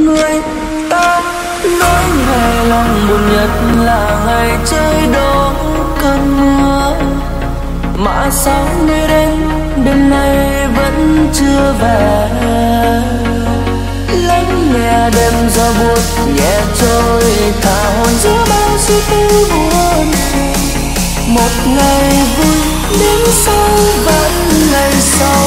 Người ta nói ngày lòng buồn nhất là ngày trời đổ cơn mưa, mà sao nơi đây đêm nay vẫn chưa về. Lắng nghe đêm gió buốt nhẹ trôi, thả hồn giữa bao suy tư buồn. Một ngày vui đến sau vẫn ngày sau.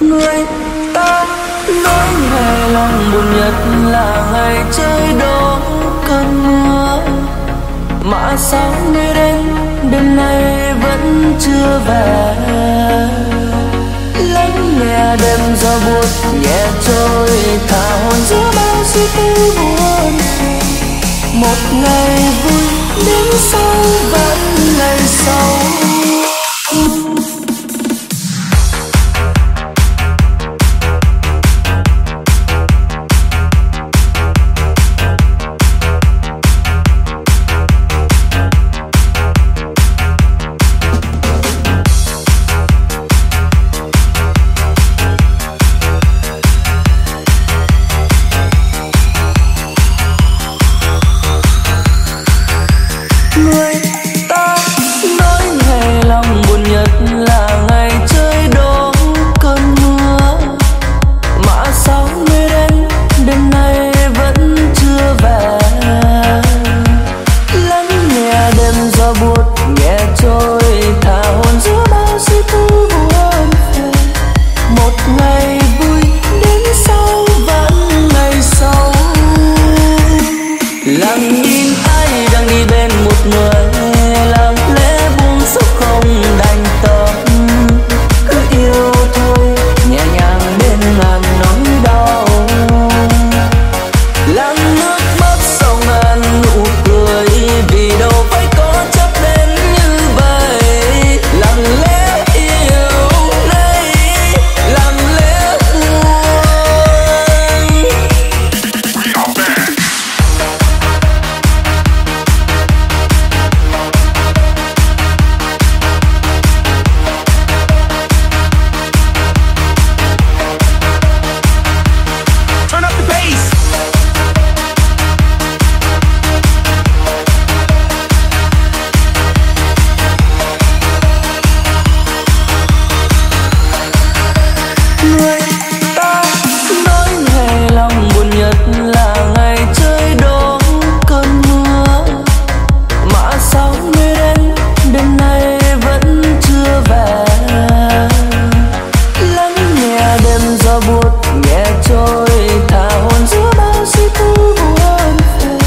Người ta nói ngày lòng buồn nhất là ngày trời đổ cơn mưa, mà sao nơi đây đêm nay vẫn chưa về. Lắng nghe đêm gió buốt nhẹ trôi, thả hồn giữa bao suy tư buồn. Một ngày vui đến sau vẫn ngày sau. đêm gió buốt nhẹ trôi, thả hồn giữa bao suy tư buồn phiền.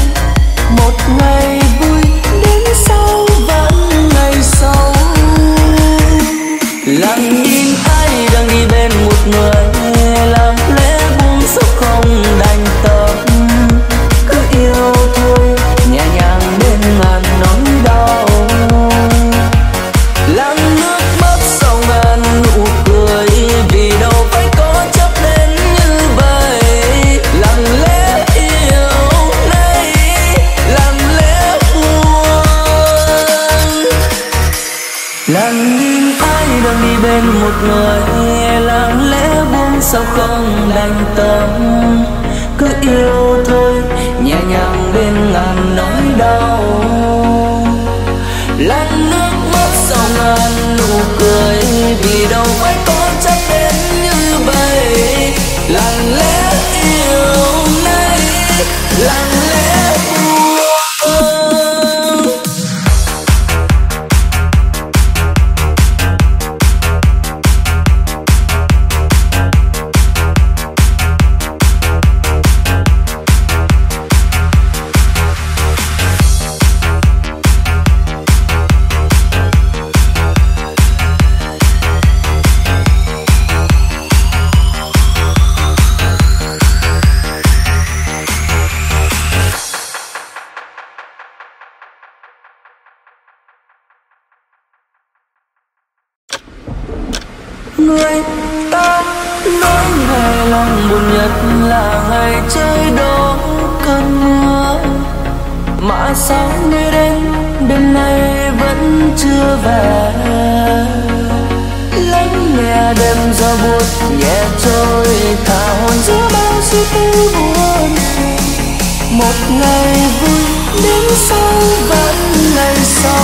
Một ngày vui đến sau vẫn ngày sau. Lặng nhìn ai đang đi bên một người, làm lẽ buông sốc không đành tâm. Cứ yêu thôi nhẹ nhàng bên ngàn nỗi đau. Lặng nước mắt sau ngàn nụ cười, vì đâu phải có chấp đến như vậy. Lặng lẽ yêu nay, lặng lẽ buồn. Lặng nhìn ai đang đi bên một người, lặng lẽ buông sao không đành tâm. Cứ yêu thôi nhẹ nhàng bên ngàn nỗi đau. Lặng nước mắt sau ngàn nụ cười, vì đâu phải có chắc đến như vậy. Lặng lẽ yêu nay, lặng lẽ buồn. Người ta nói ngày lòng buồn nhất là ngày trời đổ cơn mưa. Mà sao nơi đến đêm nay vẫn chưa về. Lắng nghe đêm gió buốt nhẹ trôi, thả hồn giữa bao suy tư buồn phiền. Một ngày vui đến sau vẫn ngày sau.